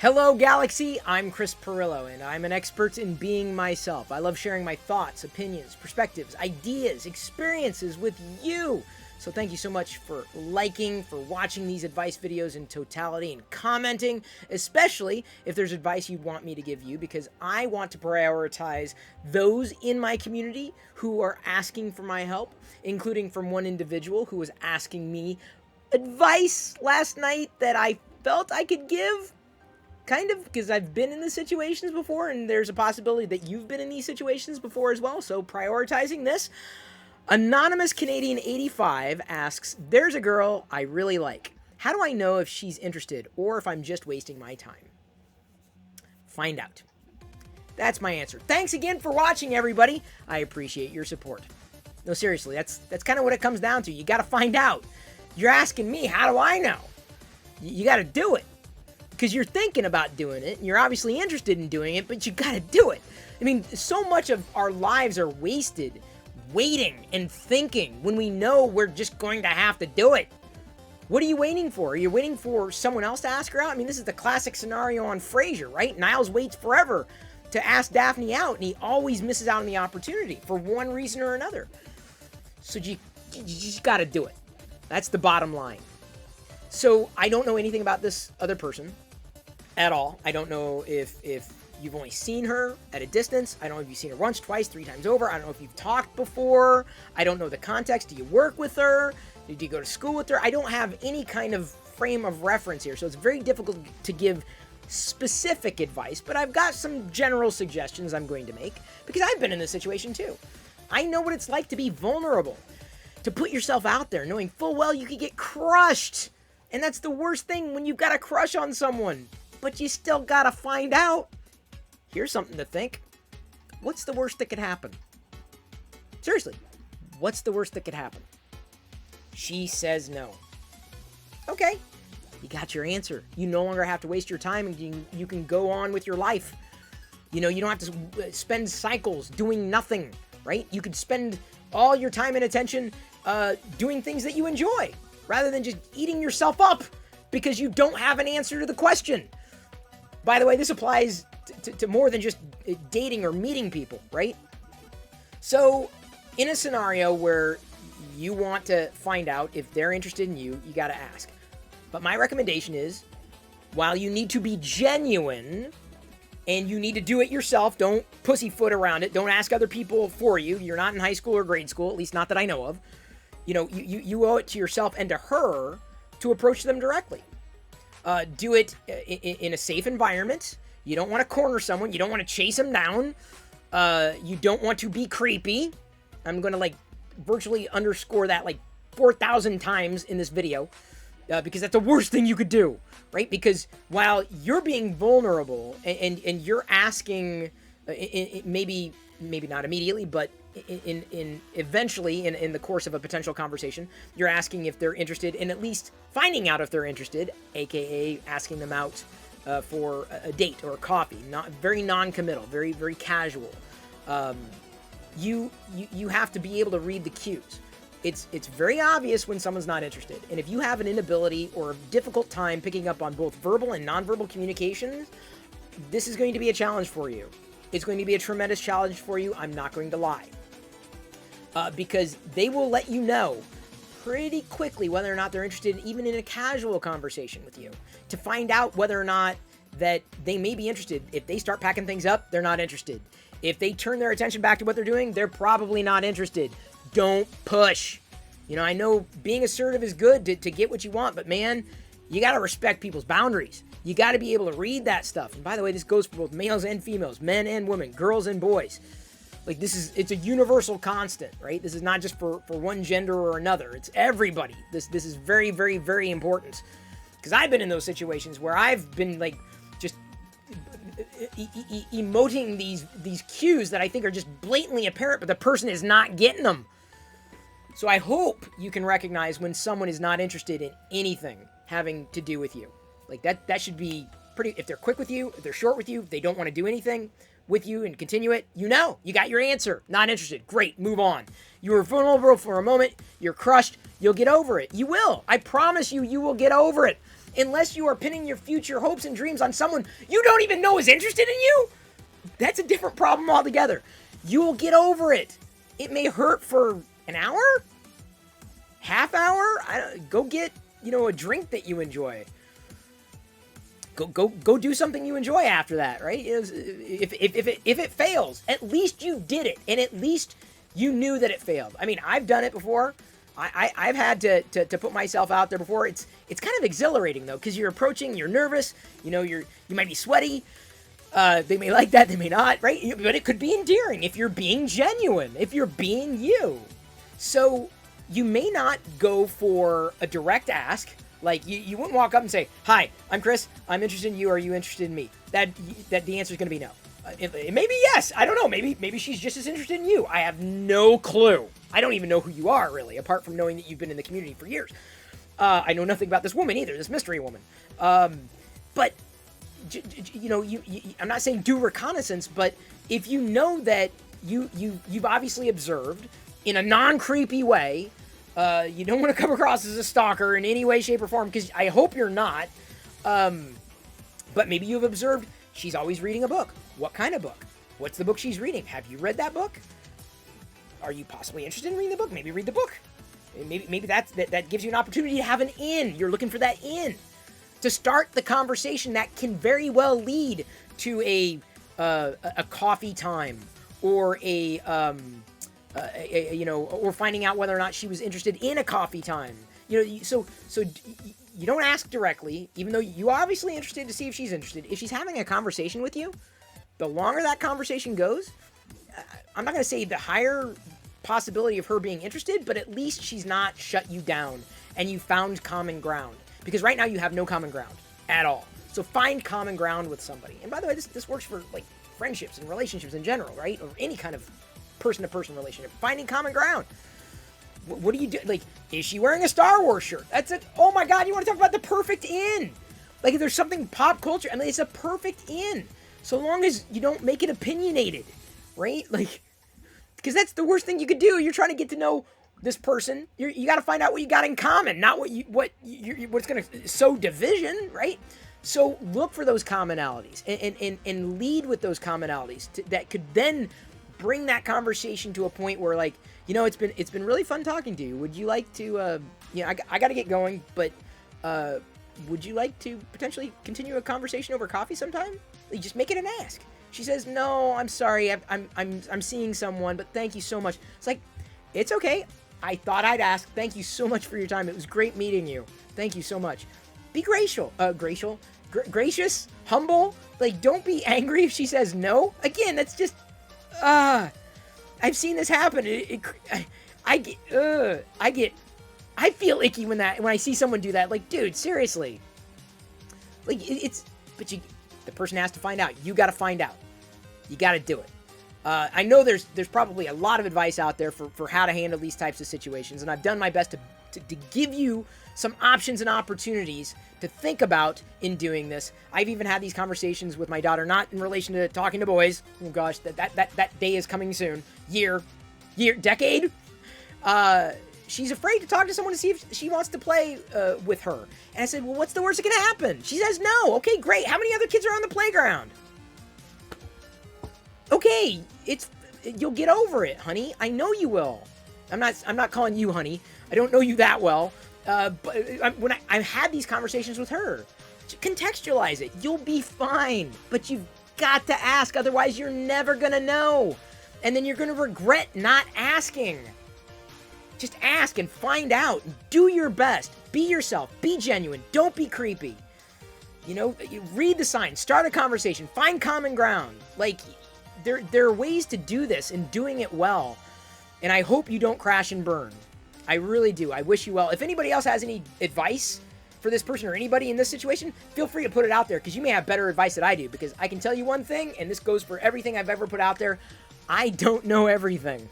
Hello, Galaxy! I'm Chris Pirillo, and I'm an expert in being myself. I love sharing my thoughts, opinions, perspectives, ideas, experiences with you. So thank you so much for liking, for watching these advice videos in totality, and commenting, especially if there's advice you want me to give you, because I want to prioritize those in my community who are asking for my help, including from one individual who was asking me advice last night that I felt I could give. Kind of, because I've been in the situations before, and there's a possibility that you've been in these situations before as well, so prioritizing this. Anonymous Canadian 85 asks, there's a girl I really like. How do I know if she's interested, or if I'm just wasting my time? Find out. That's my answer. Thanks again for watching, everybody. I appreciate your support. No, seriously, that's kind of what it comes down to. You got to find out. You're asking me, how do I know? You got to do it. Because you're thinking about doing it, and you're obviously interested in doing it, but you gotta do it. I mean, so much of our lives are wasted waiting and thinking when we know we're just going to have to do it. What are you waiting for? Are you waiting for someone else to ask her out? I mean, this is the classic scenario on Frasier, right? Niles waits forever to ask Daphne out, and he always misses out on the opportunity for one reason or another. So you just gotta do it. That's the bottom line. So I don't know anything about this other person at all. I don't know if you've only seen her at a distance. I don't know if you've seen her once, twice, 3 times over. I don't know if you've talked before. I don't know the context. Do you work with her? Did you go to school with her? I don't have any kind of frame of reference here, so it's very difficult to give specific advice, but I've got some general suggestions I'm going to make, because I've been in this situation too. I know what it's like to be vulnerable, to put yourself out there, knowing full well you could get crushed. And that's the worst thing when you've got a crush on someone, but you still gotta find out. Here's something to think. What's the worst that could happen? Seriously, what's the worst that could happen? She says no. Okay, you got your answer. You no longer have to waste your time, and you can go on with your life. You know, you don't have to spend cycles doing nothing, right? You could spend all your time and attention doing things that you enjoy, rather than just eating yourself up because you don't have an answer to the question. By the way, this applies to more than just dating or meeting people, right? So, in a scenario where you want to find out if they're interested in you, you got to ask. But my recommendation is, while you need to be genuine, and you need to do it yourself, don't pussyfoot around it, don't ask other people for you. You're not in high school or grade school, at least not that I know of. You know, you owe it to yourself and to her to approach them directly. Do it in a safe environment. You don't want to corner someone. You don't want to chase them down. You don't want to be creepy. I'm going to virtually underscore that 4,000 times in this video, because that's the worst thing you could do, right? Because while you're being vulnerable and you're asking, maybe not immediately, but eventually in the course of a potential conversation, you're asking if they're interested, and at least finding out if they're interested, aka asking them out for a date or a coffee. Not very non-committal, very, very casual. You have to be able to read the cues. It's very obvious when someone's not interested, and if you have an inability or a difficult time picking up on both verbal and nonverbal communications, this is going to be a challenge for you. It's going to be a tremendous challenge for you, I'm not going to lie. Because they will let you know pretty quickly whether or not they're interested, even in a casual conversation with you, to find out whether or not that they may be interested. If they start packing things up, they're not interested. If they turn their attention back to what they're doing, they're probably not interested. Don't push. You know, I know being assertive is good to get what you want, but man, you got to respect people's boundaries. You got to be able to read that stuff. And by the way, this goes for both males and females, men and women, girls and boys. It's a universal constant, right? This is not just for one gender or another. It's everybody. This is very, very, very important. Because I've been in those situations where I've been just emoting these cues that I think are just blatantly apparent, but the person is not getting them. So I hope you can recognize when someone is not interested in anything having to do with you. That should be pretty. If they're quick with you, if they're short with you, if they don't want to do anything with you and continue it, you got your answer. Not interested. Great, move on. You were vulnerable for a moment. You're crushed. You'll get over it. You will. I promise you, you will get over it. unless you are pinning your future hopes and dreams on someone you don't even know is interested in you. That's a different problem altogether. You will get over it. It may hurt for an hour, half hour. Go get, a drink that you enjoy. Go do something you enjoy after that, right? If it fails, at least you did it, and at least you knew that it failed. I mean, I've done it before. I've had to put myself out there before. It's kind of exhilarating though, because you're approaching, you're nervous. You might be sweaty. They may like that, they may not, right? But it could be endearing if you're being genuine, if you're being you. So you may not go for a direct ask. Like, you wouldn't walk up and say, "Hi, I'm Chris. I'm interested in you. Are you interested in me?" That the answer is going to be no. It may be yes. I don't know. Maybe she's just as interested in you. I have no clue. I don't even know who you are, really, apart from knowing that you've been in the community for years. I know nothing about this woman either, this mystery woman. But, I'm not saying do reconnaissance, but if you know that you've obviously observed in a non-creepy way, you don't want to come across as a stalker in any way, shape, or form, because I hope you're not. But maybe you've observed she's always reading a book. What kind of book? What's the book she's reading? Have you read that book? Are you possibly interested in reading the book? Maybe read the book. Maybe that gives you an opportunity to have an in. You're looking for that in. To start the conversation that can very well lead to a coffee time, or or finding out whether or not she was interested in a coffee time. So you don't ask directly, even though you're obviously interested to see if she's interested. If she's having a conversation with you, the longer that conversation goes, I'm not going to say the higher possibility of her being interested, but at least she's not shut you down and you found common ground. Because right now you have no common ground at all. So find common ground with somebody. And by the way, this works for like friendships and relationships in general, right? Or any kind of person-to-person relationship. Finding common ground. What do you do? Like, is she wearing a Star Wars shirt? That's it. Oh my God, you want to talk about the perfect in. Like, if there's something pop culture, it's a perfect in. So long as you don't make it opinionated, right? Like, because that's the worst thing you could do. You're trying to get to know this person. You got to find out what you got in common, not what's going to sow division, right? So look for those commonalities and lead with those commonalities that could then bring that conversation to a point where, like, it's been really fun talking to you. Would you like to, I got to get going, but would you like to potentially continue a conversation over coffee sometime? Like, just make it an ask. She says, "No, I'm sorry. I'm seeing someone, but thank you so much." It's like, it's okay. I thought I'd ask. Thank you so much for your time. It was great meeting you. Thank you so much. Be gracious, humble. Like, don't be angry if she says no. Again, that's just, I've seen this happen. I feel icky when I see someone do that. Like, dude, seriously. Like, the person has to find out. You got to find out. You got to do it. I know there's probably a lot of advice out there for how to handle these types of situations, and I've done my best to give you some options and opportunities to think about in doing this. I've even had these conversations with my daughter, not in relation to talking to boys. Oh gosh, that day is coming soon. Decade. She's afraid to talk to someone to see if she wants to play with her. And I said, "Well, what's the worst that can happen?" She says no. Okay, great. How many other kids are on the playground? Okay, you'll get over it, honey. I know you will. I'm not calling you honey. I don't know you that well. But when I've had these conversations with her, contextualize it. You'll be fine. But you've got to ask, otherwise you're never gonna know. And then you're gonna regret not asking. Just ask and find out. Do your best. Be yourself. Be genuine. Don't be creepy. Read the signs. Start a conversation. Find common ground. Like, there are ways to do this and doing it well. And I hope you don't crash and burn. I really do. I wish you well. If anybody else has any advice for this person or anybody in this situation, feel free to put it out there, because you may have better advice than I do. Because I can tell you one thing, and this goes for everything I've ever put out there: I don't know everything.